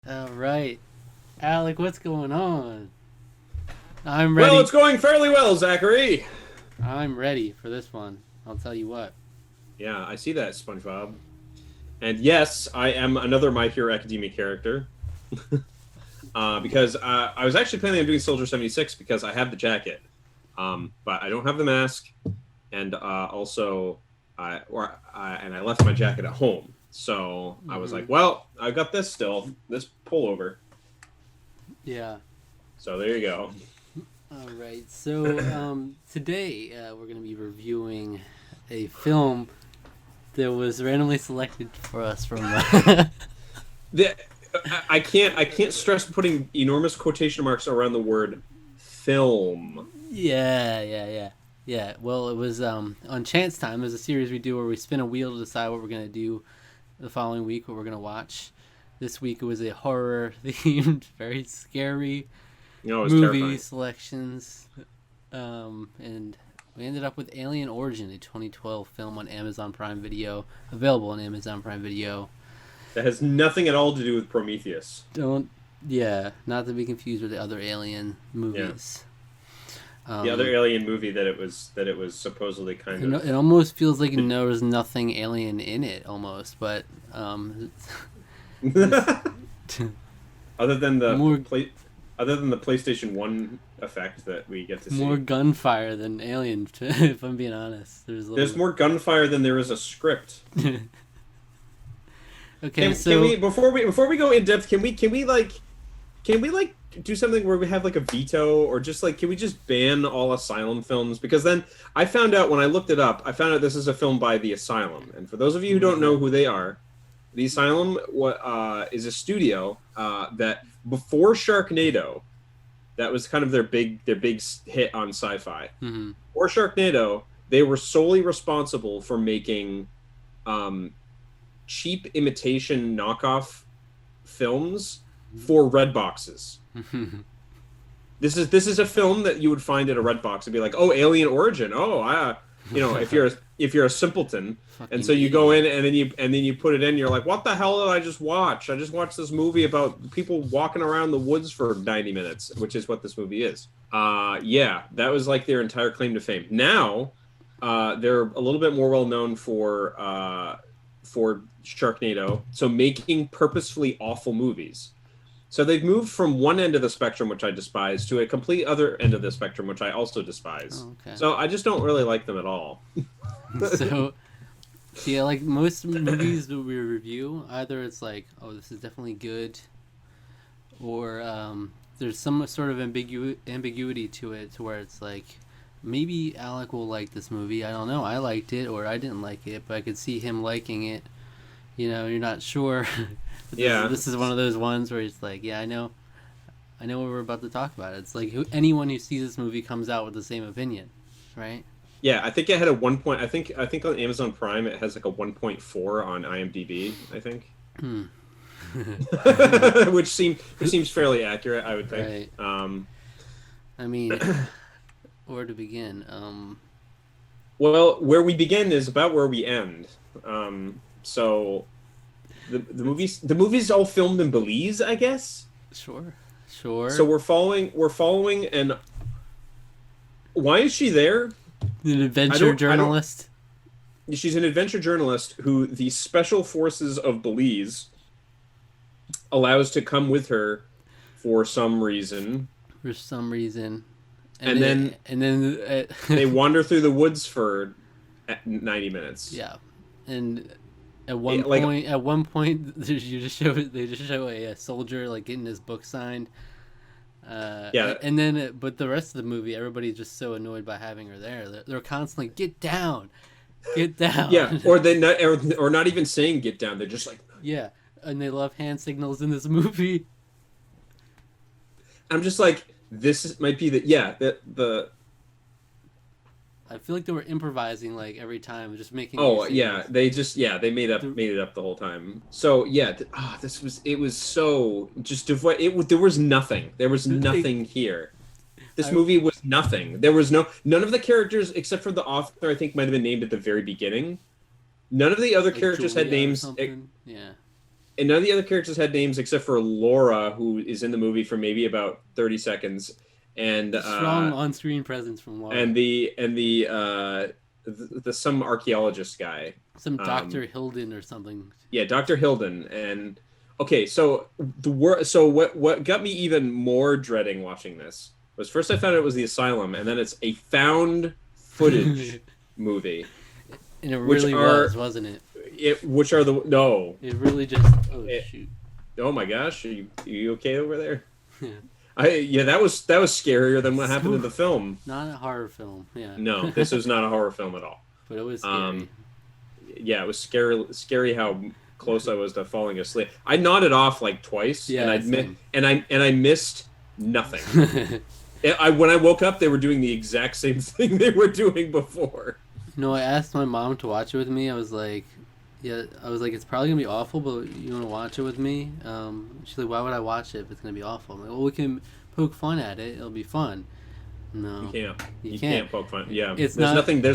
All right, Alec, what's going on? I'm Well, ready. it's going fairly well, Zachary. I'm ready for this one. I'll tell you what. Yeah, I see that, SpongeBob. And yes, I am another My Hero Academia character. Because I was actually planning on doing Soldier 76 because I have the jacket. But I don't have the mask. And and I left my jacket at home. So I was Hmm. like, well, I've got this still, this pullover. Yeah. So there you go. All right. So today we're going to be reviewing a film that was randomly selected for us from. The, I can't stress putting enormous quotation marks around the word film. Yeah. Well, it was on Chance Time. There's a series we do where we spin a wheel to decide what we're going to do the following week, what we're going to watch. This week it was a horror themed, very scary You know, it was movie terrifying. selections, and we ended up with Alien Origin, a 2012 film on Amazon Prime Video, available on Amazon Prime Video. That has nothing at all to do with Prometheus. Don't, yeah, not to be confused with the other Alien Yeah, movies. the other Um, alien movie that it was supposedly kind of. it almost feels like there was nothing alien in it, almost, but this other than the more play, other than the PlayStation One effect that we get to more see. gunfire than Alien. If I'm being honest, there's a There's little. more gunfire than there is a script. Okay, Can so we before we go in depth? Can we do something where we have like a veto, or just like, can we just ban all Asylum films? Because then I found out, when I looked it up, I found out this is a film by the Asylum. And for those of you who who is don't know that? who they are, the Asylum is a studio that before Sharknado, that was kind of their big hit on sci-fi. Hmm. Before Sharknado, they were solely responsible for making um, cheap imitation knockoff films for red boxes. This is a film that you would find at a red box and be like, "Oh, Alien Origin. Oh, if you're a simpleton." And Fucking so you go in idiot. and then you put it in, you're like, "What the hell did I just watch? I just watched this movie about people walking around the woods for 90 minutes," which is what this movie is. Yeah, that was like their entire claim to fame. Now, they're a little bit more well known for Sharknado, so making purposefully awful movies. So they've moved from one end of the spectrum, which I despise, to a complete other end of the spectrum, which I also despise. Oh, okay. So I just don't really like them at all. So yeah, like most movies that we review, either it's like, oh, this is definitely good, or there's some sort of ambiguity to it, to where it's like, maybe Alec will like this movie. I don't know. I liked it, or I didn't like it, but I could see him liking it. You're not sure. But Yeah, this is one of those ones where it's like, yeah, I know what we're about to talk about. It's like anyone who sees this movie comes out with the same opinion, right? yeah. I think it had a 1 point. I think on Amazon Prime it has like a 1.4 on IMDb. I think, Hmm. which seems fairly accurate, I would think. Right. I mean, where to begin? Well, where we begin is about where we end. So the It's movies all filmed in Belize, I guess. sure, So sure. we're following, and why is she there? An I adventure don't I don't journalist. She's an adventure journalist who the special forces of Belize allows to come with her for some reason, For some reason, and then and then they wander through the woods for 90 minutes. yeah, and Like, at one point, they just show a soldier like getting his book signed. yeah, And then, but the rest of the movie, everybody's just so annoyed by having her there. They're constantly, get yeah, down. or they not or not even saying get down. They're just like, Yeah, and they love hand signals in this movie. I'm just like, might be the I feel like they were improvising like every time, just making new Oh yeah, signals. they The, made it up the whole time. So yeah, it was so just devoid. There was nothing. There was they, nothing here. This I, movie was nothing. There was none of the characters except for the author. I think might have been named at the very beginning. None of the other like characters had Julia or names something. Yeah. and none of the other characters had names except for Laura, who is in the movie for maybe about 30 seconds, and Strong on-screen presence from Laura. The some archaeologist guy, some Dr. Hilden or something. Yeah, Dr. Hilden. And okay, so what got me even more dreading watching this was first I found out it was the asylum, and then it's a found footage movie. And it really wasn't it? Which are the no? It really just shoot. Oh my gosh, are you okay over there? Yeah. That was scarier than what happened in the film. Not a horror film. Yeah. No, this is not a horror film at all. But it was scary. Yeah, it was scary how close I was to falling asleep. I nodded off like twice, yeah, and I missed nothing. When I woke up, they were doing the exact same thing they were doing before. No, I asked my mom to watch it with me. I was like, it's probably gonna be awful, but you want to watch it with me? She's like, why would I watch it if it's gonna be awful? I'm like, well, we can poke fun at it. It'll be fun. No, you can't poke fun. Yeah, there's nothing there.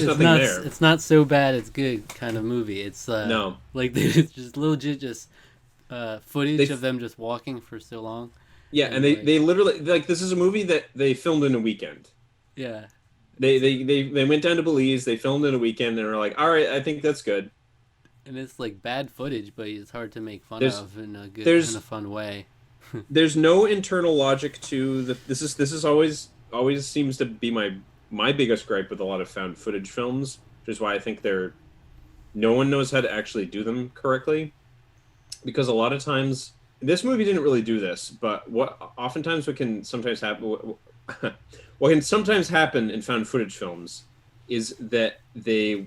It's not so bad. It's good kind of movie. It's no, like it's just legit just footage of them just walking for so long. Yeah, and they literally like this is a movie that they filmed in a weekend. Yeah. They went down to Belize. They filmed in a weekend, and were like, "All right, I think that's good." And it's like bad footage, but it's hard to make fun of in a good, in a fun way. There's no internal logic to the. This is always seems to be my biggest gripe with a lot of found footage films, which is why I think no one knows how to actually do them correctly, because a lot of times this movie didn't really do this, but what can sometimes happen. What can sometimes happen in found footage films is that a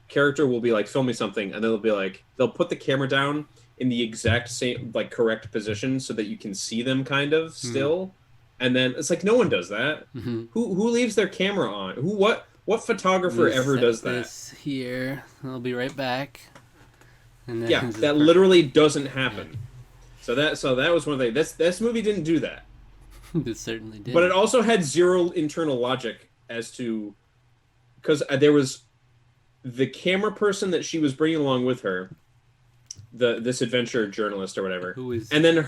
character will be like filming something, and they'll put the camera down in the exact same like correct position so that you can see them kind of still, and then it's like no one does that. Mm-hmm. Who leaves their camera on? What photographer ever does that? This here, I'll be right back. And then that literally doesn't happen. Yeah. So that was one thing. This movie didn't do that. It certainly did. But it also had zero internal logic as to, because there was the camera person that she was bringing along with her, this adventure journalist or whatever, and then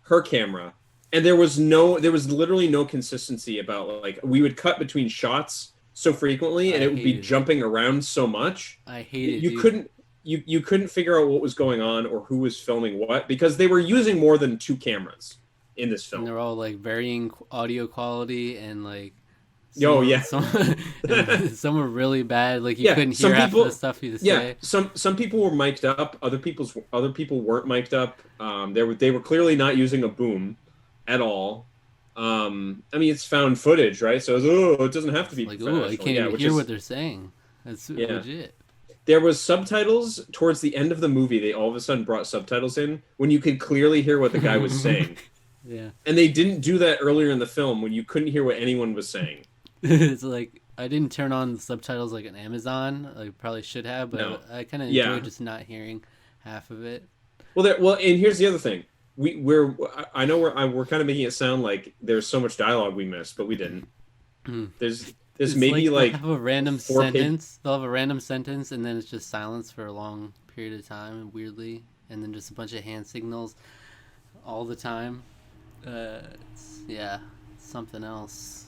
her camera, and there was literally no consistency about like we would cut between shots so frequently, and it would be jumping around so much. I hate it. You couldn't figure out what was going on or who was filming what, because they were using more than 2 cameras in this film. And they're all like varying audio quality and like some were really bad. Like you couldn't hear half of the stuff you say. Yeah, some people were mic'd up. Other people weren't mic'd up. They were clearly not using a boom at all. I mean, it's found footage, right? So it doesn't have to be like, I can't even hear what they're saying. That's legit. There was subtitles towards the end of the movie. They all of a sudden brought subtitles in when you could clearly hear what the guy was saying. Yeah. And they didn't do that earlier in the film when you couldn't hear what anyone was saying. It's like I didn't turn on the subtitles like on Amazon. I probably should have, but I kind of enjoy just not hearing half of it. Well, and here's the other thing. We're kind of making it sound like there's so much dialogue we missed, but we didn't. There's maybe like they'll have a random sentence. They'll have a random sentence, and then it's just silence for a long period of time, weirdly, and then just a bunch of hand signals all the time. It's something else.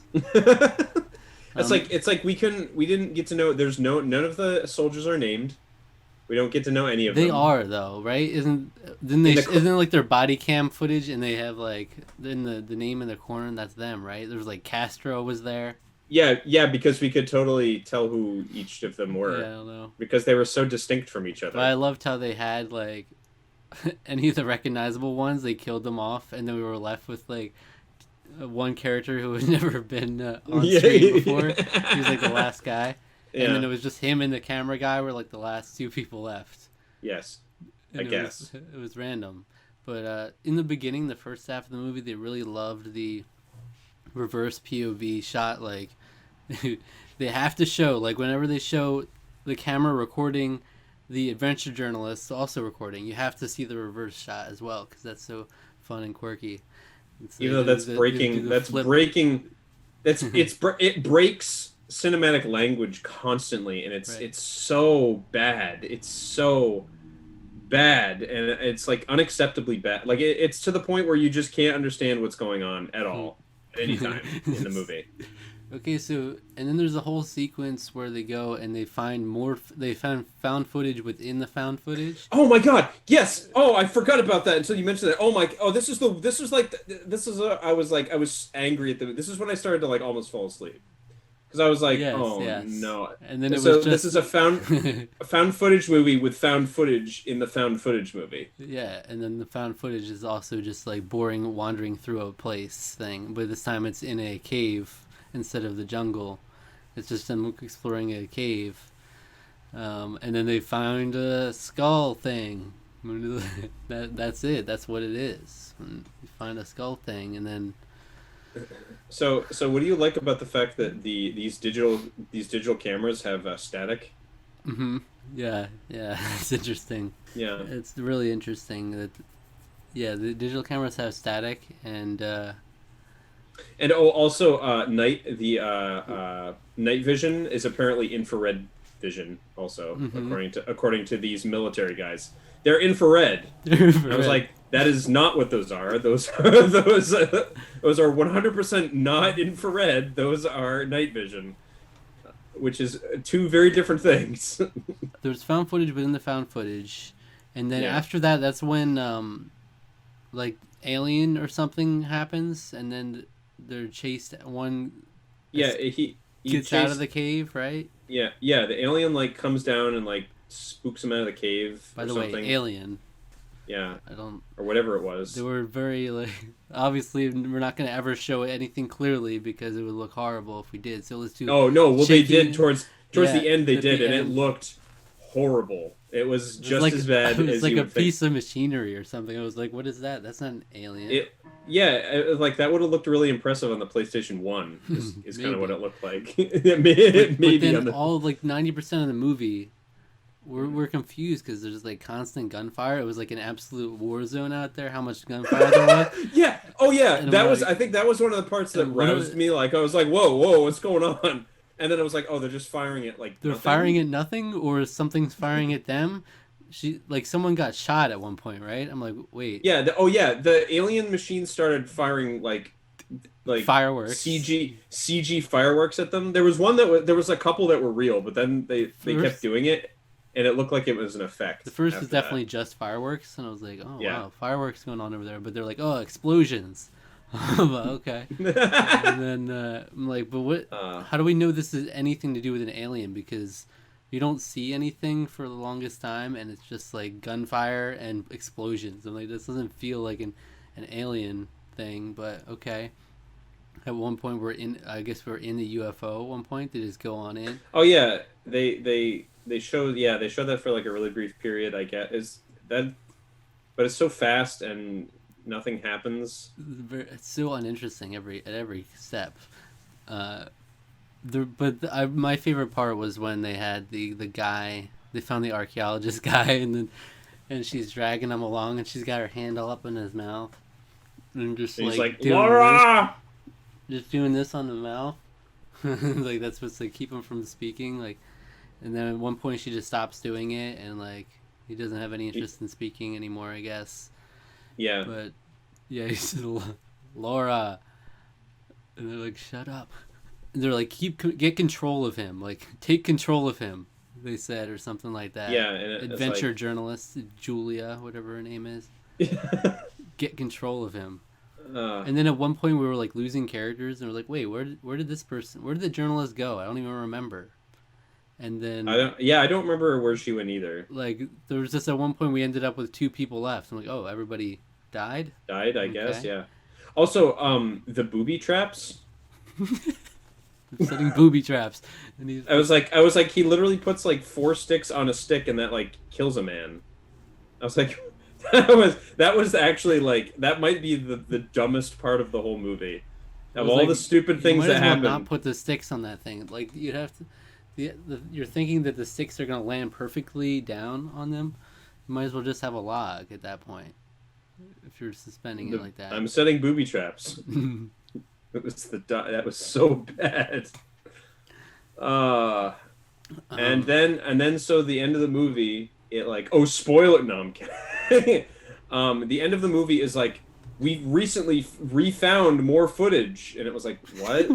It's like we didn't get to know. There's none of the soldiers are named. We don't get to know any of them. They are though, right? Isn't it like their body cam footage, and they have like in the name in the corner, and that's them, right? There was like Castro was there. Yeah, because we could totally tell who each of them were. Yeah, I don't know. Because they were so distinct from each other. But I loved how they had like any of the recognizable ones, they killed them off, and then we were left with like one character who had never been on screen before. He was like the last guy. And then it was just him and the camera guy were like the last 2 people left. Yes, I guess. It was random. But in the beginning, the first half of the movie, they really loved the reverse POV shot. Like, they have to show, like, whenever they show the camera recording the adventure journalists also recording, you have to see the reverse shot as well, because that's so fun and quirky. Even though it breaks cinematic language constantly, and it's so bad. It's so bad, and it's like unacceptably bad. Like it's to the point where you just can't understand what's going on at all at any time in the movie. Okay, so and then there's a whole sequence where they go and they find they found footage within the found footage. Oh my god, yes. Oh, I forgot about that until you mentioned that. Oh my, oh, this is like this is I was like, I was angry at this is when I started to like almost fall asleep because I was like, Yes, oh yes. no. And then it So was just this is a found footage movie with found footage in the found footage movie. yeah, and then the found footage is also just like boring wandering through a place thing, but this time it's in a cave instead of the jungle. It's just them exploring a cave. And then they found a skull thing. That's it. That's what it is. And you find a skull thing, and then So what do you like about the fact that these digital cameras have static? yeah, it's interesting. Yeah. It's really interesting that yeah, the digital cameras have static, and And oh, also, night vision is apparently infrared vision. Also, according to these military guys, they're infrared. I was like, that is not what those are. Those are those are 100% not infrared. Those are night vision, which is two very different things. there's found footage within the found footage, and then Yeah. after that, that's when like Alien or something happens, and then they're chased. One Yeah, he gets out of the cave, right? yeah. The alien like comes down and like spooks him out of the cave. By or the something. way, Alien. Yeah, I don't. or whatever it was. They were very like. Obviously, we're not going to ever show anything clearly because it would look horrible if we did. So let's do. Oh no! Well, they shaking- did towards Yeah, the end. They at did, the and it end. looked horrible. It was It just like, as bad it was as like you a would think. piece of machinery or something. I was like, "What is that? That's not an alien." Like that would have looked really impressive on the PlayStation 1. Is kind of what Maybe. it looked like. But Maybe then on the. all like 90% of the movie, we're confused because there's like constant gunfire. It was like an absolute war zone out there. How much gunfire there was? Yeah. Oh yeah. And That I'm was. like- I think that was one of the parts that And one of roused the- me. Like I was like, whoa, what's going on? And then I was like, oh, they're just firing it like. They're nothing? firing at nothing, or something's firing at them. Someone got shot at one point, right? I'm like, wait, Yeah. The alien machine started firing like fireworks. CG fireworks at them. There was one there was a couple that were real, but then they kept First- doing it, and it looked like it was an effect. The first after was definitely just fireworks, and I was like, oh Yeah. wow, fireworks going on over there. But they're like, oh, explosions. I'm like, okay. that. And then I'm like, but what? How do we know this is anything to do with an alien? Because you don't see anything for the longest time, and it's just like gunfire and explosions. I'm like, this doesn't feel like an alien thing, but okay. At one point, I guess we're in the UFO. At one point, they just go on in. Oh yeah, they showed that for like a really brief period. I guess is that, but it's so fast and nothing happens. It's so uninteresting at every step. My favorite part was when they had the guy. They found the archaeologist guy, and she's dragging him along, and she's got her hand all up in his mouth, and just And he's like, doing Laura. this, just doing this on the mouth, like that's supposed to keep him from speaking. Like, and then at one point she just stops doing it, and like he doesn't have any interest in speaking anymore, I guess. Yeah. But yeah, he said, Laura, and they're like, shut up. And they're like, get control of him, like take control of him. They said, or something like that. Yeah, and it's adventure like- journalist Julia, whatever her name is, get control of him. And then at one point we were like losing characters, and we're like, wait, where did the journalist go? I don't even remember. And then I don't remember where she went either. like there was just at one point we ended up with 2 people left. I'm like, oh, everybody died. Died, I guess. Okay. Yeah. Also, the booby traps. Setting booby traps, and he's I was like, he literally puts like 4 sticks on a stick, and that like kills a man. I was like, that was actually like that might be the dumbest part of the whole movie. Of all like, the stupid you things might that as well happen. not put the sticks on that thing. Like you'd have to. You're thinking that the sticks are gonna land perfectly down on them. You might as well just have a log at that point. If you're suspending it like that. I'm setting booby traps. That was so bad. And then so the end of the movie, it like, oh, spoiler. No, I'm kidding. The end of the movie is like, we recently refound more footage, and it was like, what?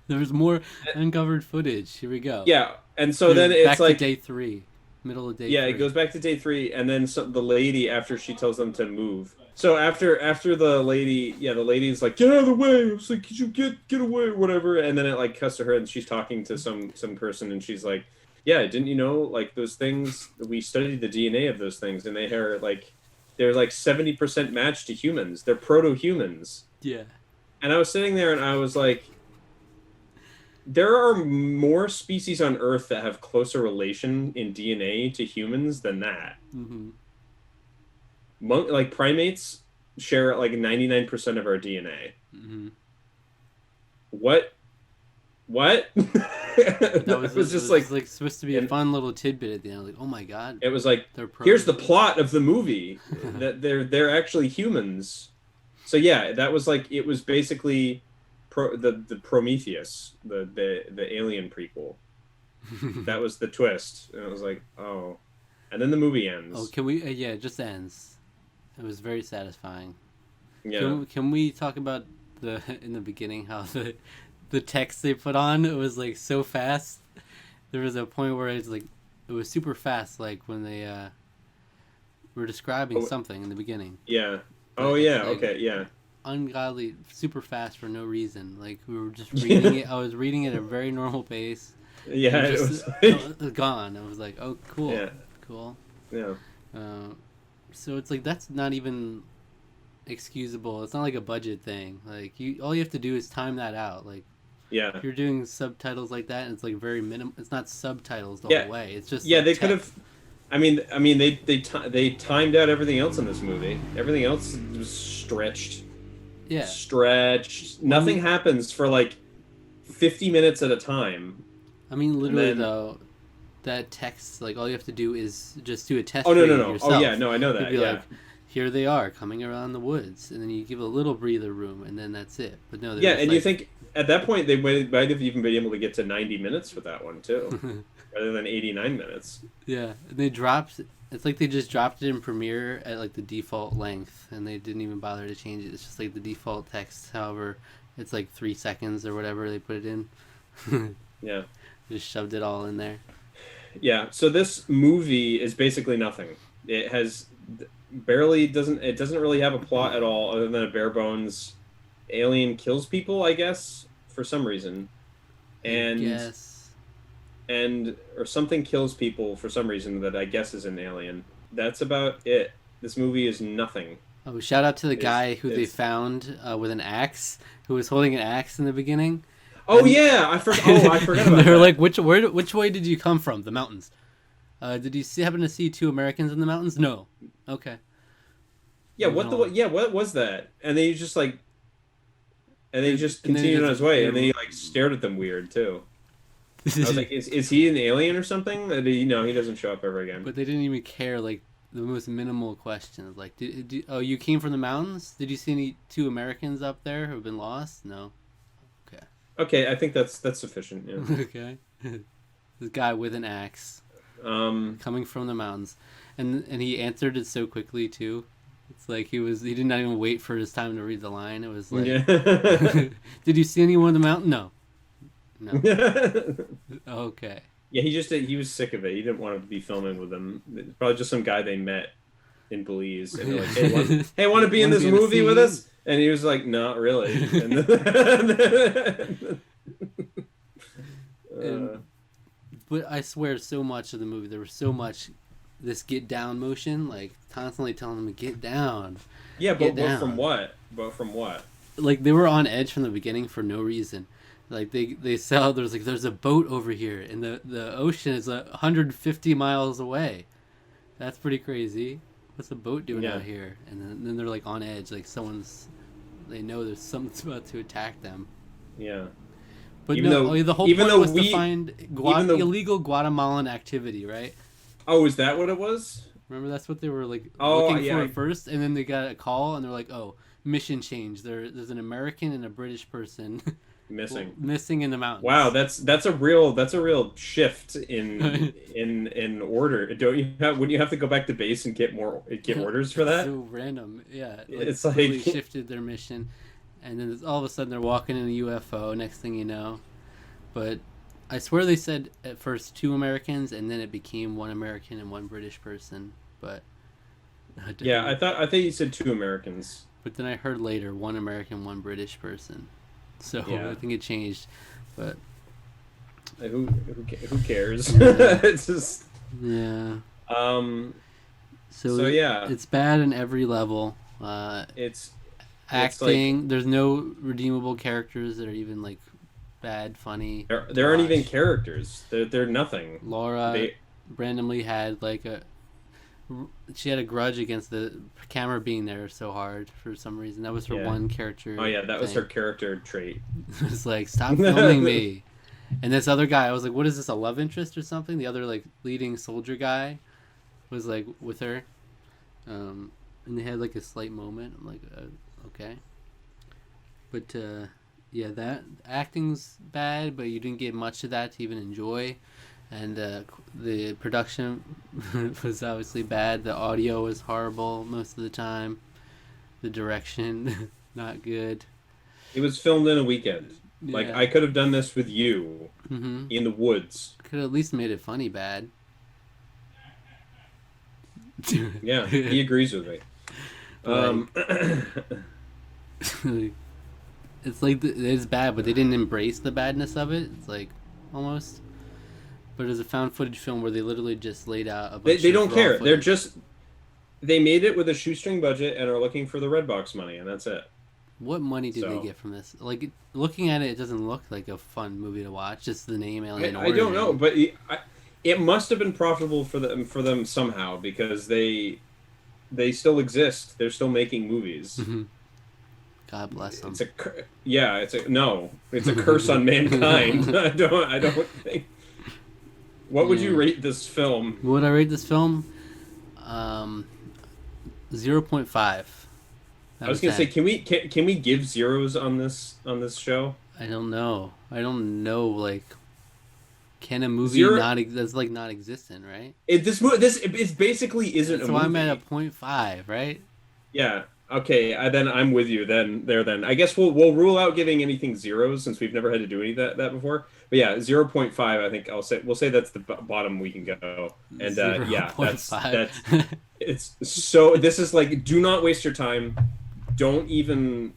There's more uncovered footage. Here we go. Yeah, and so then Back it's like, to day 3, middle of day. yeah, 3. it goes back to day 3, and then the lady, after she tells them to move. So after the lady, yeah, the lady's like, get out of the way. It's like, could you get away or whatever? And then it like cuts to her, and she's talking to some person, and she's like, yeah, didn't you know, like, those things, we studied the DNA of those things, and they're like 70% matched to humans. They're proto-humans. Yeah. And I was sitting there, and I was like, there are more species on Earth that have closer relation in DNA to humans than that. Mm-hmm. Like primates share like 99% of our DNA. Mm-hmm. What? That was just like like supposed to be a fun little tidbit at the end. Like, oh my god. it was like, They're here's the plot of the movie, that they're actually humans. So yeah, that was like, it was basically the Prometheus, the Alien prequel. That was the twist, and it was like, oh, and then the movie ends. Oh, can we? Yeah, it just ends. It was very satisfying. Yeah. Can we talk about in the beginning how the text they put on, it was like so fast. There was a point where it was super fast, like when they were describing something in the beginning. Yeah. But Oh yeah. like, Okay. Yeah. ungodly, super fast for no reason. Like we were just reading it. I was reading it at a very normal pace. Yeah. It It was was. gone. I was like, oh, cool, Yeah. cool. Yeah. So it's like that's not even excusable. It's not like a budget thing. Like all you have to do is time that out. Like Yeah. if you're doing subtitles like that, and it's like very minimal. It's not subtitles the Yeah. whole way. It's just Yeah. like They text. could have. I mean, they timed out everything else in this movie. Everything else was stretched. Yeah. Stretched. Nothing happens for like 50 minutes at a time. I mean, literally then- though, that text, like all you have to do is just do a test. Oh no reading no no. Yourself. Oh yeah. No, I know You'd that. be Yeah. like, here they are coming around the woods, and then you give a little breather room, and then that's it. But no, Yeah, and you think at that point they might have even been able to get to 90 minutes with that one too, rather than 89 minutes. yeah, and they dropped. It's like they just dropped it in Premiere at like the default length, and they didn't even bother to change it. It's just like the default text. However, it's like 3 seconds or whatever they put it in. Yeah. Just shoved it all in there. Yeah. So this movie is basically nothing. It has doesn't really have a plot at all, other than a bare bones alien kills people, I guess, for some reason, and Yes. or something kills people for some reason that I guess is an alien. That's about it. This movie is nothing. Oh, shout out to the guy who they it's- found with an axe, who was holding an axe in the beginning. Oh And- yeah, I forgot. Oh, I forgot And about they were that. like, which way did you come from? The mountains. Did you happen to see 2 Americans in the mountains? No. Okay. Yeah, what was that? And then he just like, and then he just And then he continued on just- his way, and then he like stared at them weird too. I was like, is he an alien or something? He doesn't show up ever again. But they didn't even care, like, the most minimal questions. Like, oh, you came from the mountains? Did you see any 2 Americans up there who have been lost? No. Okay. Okay, I think that's sufficient. Yeah. Okay. This guy with an axe coming from the mountains. And he answered it so quickly, too. It's like he did not even wait for his time to read the line. It was like, Yeah. did you see anyone in the mountain? No. No. Okay. Yeah, he was sick of it. He didn't want to be filming with them. Probably just some guy they met in Belize, and they're like, "Hey, want to be in Wanna this be in a movie with scene?" us?" And he was like, "Not really." And- But I swear, so much of the movie, there was so much this get down motion, like constantly telling them to get down. yeah, Get but from down. what? But from what? Like they were on edge from the beginning for no reason. Like they saw there's a boat over here, and the ocean is 150 miles away. That's pretty crazy. What's the boat doing Yeah. out here? And then they're like on edge, like they know there's something's about to attack them. Yeah. But Even no, though- the whole even point though was we- to find even though- illegal Guatemalan activity, right? Oh, is that what it was? Remember, that's what they were like Oh, looking yeah, for I- at first, and then they got a call, and they're like, "Oh, mission change. There's an American and a British person missing in the mountains. Wow, that's a real shift in order. Don't you have Wouldn't you have to go back to base and get orders for that? So random, yeah. It's Completely like shifted their mission, and then all of a sudden they're walking in a UFO. Next thing you know, but I swear they said at first 2 Americans, and then it became 1 American and 1 British person. But yeah, I thought you said 2 Americans. But then I heard later 1 American, 1 British person. So Yeah. I think it changed, but Who cares? Yeah. It's just yeah. um. So yeah, it's bad in every level. it's Acting. There's no redeemable characters that are even like bad, funny. there aren't even Gosh. characters. They're nothing. Laura They randomly had like she had a grudge against the camera being there so hard for some reason. That was her Yeah. one character. Oh yeah, that was her thing. character trait. It was like, stop filming me. And this other guy, I was like, what is this, a love interest or something? The other like leading soldier guy was like with her, and they had like a slight moment. I'm like, okay, but yeah, that acting's bad, but you didn't get much of that to even enjoy. And the production was obviously bad. The audio was horrible most of the time. The direction, not good. It was filmed in a weekend. Like Yeah. I could have done this with you Mm-hmm. in the woods. Could at least made it funny bad. Yeah, he agrees with me. Um, It's like it's bad, but they didn't embrace the badness of it. It's like almost. But it was a found footage film where they literally just laid out a bunch they of don't raw care. They're footage. just they made it with a shoestring budget and are looking for the Redbox money, and that's it. What money did they So- get from this? Like looking at it, it doesn't look like a fun movie to watch. Just the name Alien I don't know, Origin. but it must have been profitable for them somehow because they still exist. They're still making movies. Mhm. God bless them. It's a curse on mankind. I don't think. What would you Yeah. rate this film? Would I rate this film? 0.5. I was gonna say, can we give zeros on this show? I don't know. Like, can a movie Zero- that's like not existent, right? This basically isn't a So movie. I'm at a 0.5, right? Yeah. Okay. Then I'm with you. Then I guess we'll rule out giving anything zeros since we've never had to do any of that before. But yeah, 0.5. I think we'll say that's the bottom we can go. And yeah, that's 0.5. it's so. This is like, do not waste your time. Don't even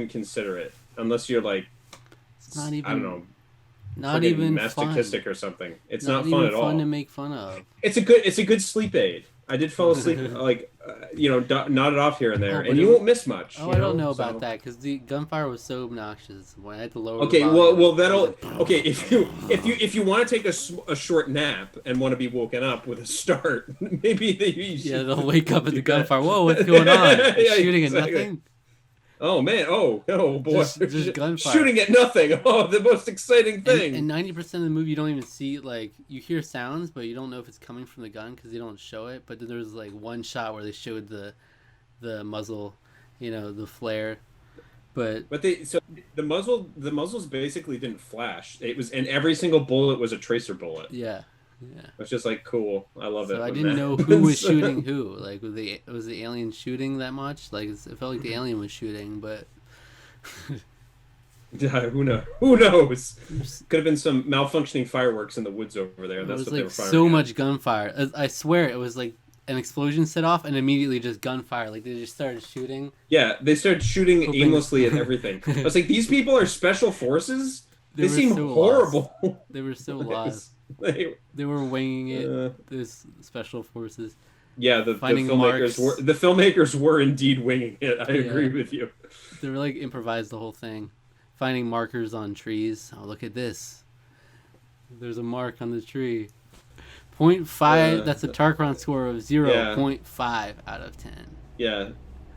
consider it unless you're like, It's not even. I don't know, Not friggin' even masochistic fun. or something. It's Not not even fun at all. to make fun of. It's a good sleep aid. I did fall asleep, like nodded off here and there, Oh, but and you it- won't miss much. Oh, you I don't know so- about that because the gunfire was so obnoxious. When I had to lower. Okay, the volume, well it that'll was like, okay if you want to take a short nap and want to be woken up with a start, maybe you should Yeah, they'll wake up at the do that. gunfire. Whoa, what's going on? Yeah, Shooting exactly. at nothing. Oh man! Oh boy! Just gunfire. Shooting at nothing. Oh, the most exciting thing. And 90% of the movie, you don't even see, like, you hear sounds, but you don't know if it's coming from the gun because they don't show it. But then there's, like, one shot where they showed the muzzle, the flare. But The muzzles basically didn't flash. It was, and every single bullet was a tracer bullet. yeah. It's just like cool. I love it. So I when didn't that know who was happens. shooting who. Like, was the alien shooting that much? Like, it felt like the alien was shooting, but Yeah, who knows? Who knows? Could have been some malfunctioning fireworks in the woods over there. there That's was, what they were like, firing. so at. much gunfire. I swear it was, like, an explosion set off and immediately just gunfire. Like, they just started shooting. Yeah, they started shooting Hoping- aimlessly at everything. I was like, these people are special forces. They They were seem so horrible. They were so It lost. was- they- They were winging it. uh, This special forces. yeah, the Finding filmmakers were indeed winging it. I agree Yeah. with you. They were like improvised the whole thing. Finding markers on trees. Oh, look at this. There's a mark on the tree. 0.5. That's a Tarkron score of 0.5 out of 10. Yeah,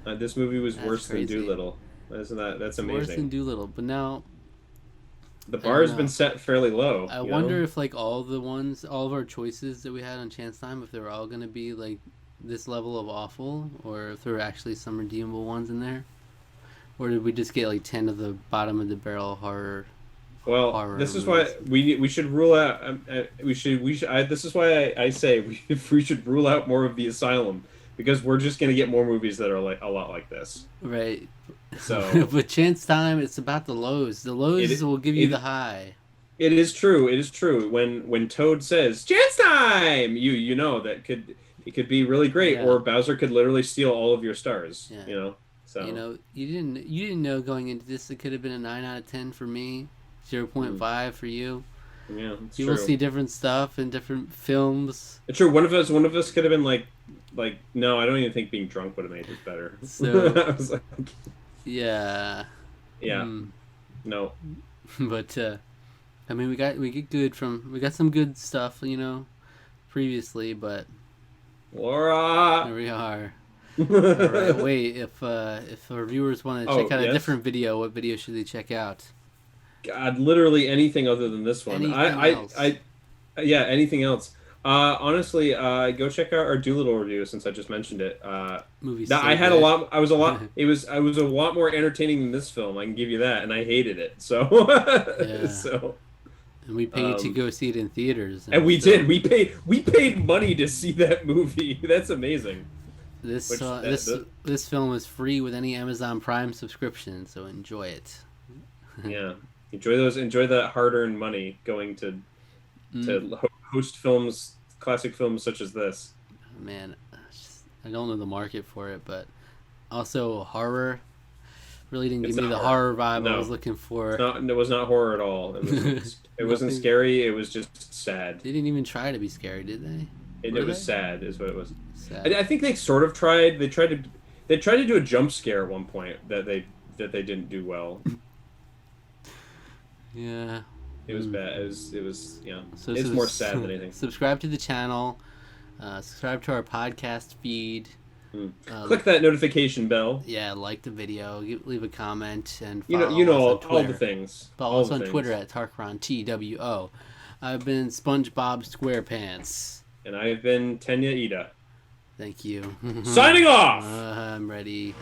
this movie was That's worse crazy. than Doolittle. That's Worse than amazing. Doolittle. But now The bar has know. been set fairly low. I you wonder know? if like all of our choices that we had on Chance Time, if they were all going to be like this level of awful, or if there were actually some redeemable ones in there. Mm-hmm. Or did we just get like 10 of the bottom of the barrel horror? Well, Horror this is movies. why we should rule out. This is why I say we should rule out more of the Asylum, because we're just gonna get more movies that are like a lot like this. Right. So But Chance Time, it's about the lows. The lows it will give you it the high. it is true. It is true. When Toad says "Chance time," you know that it could be really great, Yeah. or Bowser could literally steal all of your stars. Yeah. You know. So You know, you didn't know going into this it could have been a 9 out of 10 for me, 0.5 for you. yeah, it's You will true. see different stuff in different films. It's true. One of us could have been like no, I don't even think being drunk would have made it better. So- I was like, Yeah. yeah, Hmm. no. But I mean, we got some good stuff, you know, previously, but Laura. here we are. All right, wait, if our viewers want to Oh, check out a yes? different video, what video should they check out? God, literally anything other than this one. Anything else. Yeah, anything else. Honestly, go check out our Doolittle review since I just mentioned it. Movies. I had a lot. I was a lot. I was a lot more entertaining than this film. I can give you that, and I hated it. So, Yeah. so, And we paid to go see it in theaters. and we so did. We paid money to see that movie. That's amazing. This Which- this film is free with any Amazon Prime subscription, so enjoy it. Yeah, enjoy that hard-earned money going to host films, classic films such as this. Man, I don't know the market for it, but also horror really didn't It's give me not the horror vibe I No. was looking for. It was not horror at all. It wasn't Nothing. scary. It was just sad. They didn't even try to be scary, did they? It Were was they? sad, is what it was. Sad. I think they sort of tried. They tried to do a jump scare at one point that they didn't do well. Yeah. It was bad. It was yeah. So It's more sad than anything. Subscribe to the channel. Subscribe to our podcast feed. Click that notification bell. Yeah, like the video, leave a comment, and You follow know us on all the Twitter. things. Follow All us the on things. Twitter at Tarkron TWO. I've been SpongeBob SquarePants. And I have been Tenya Ida. Thank you. Signing off. I'm ready.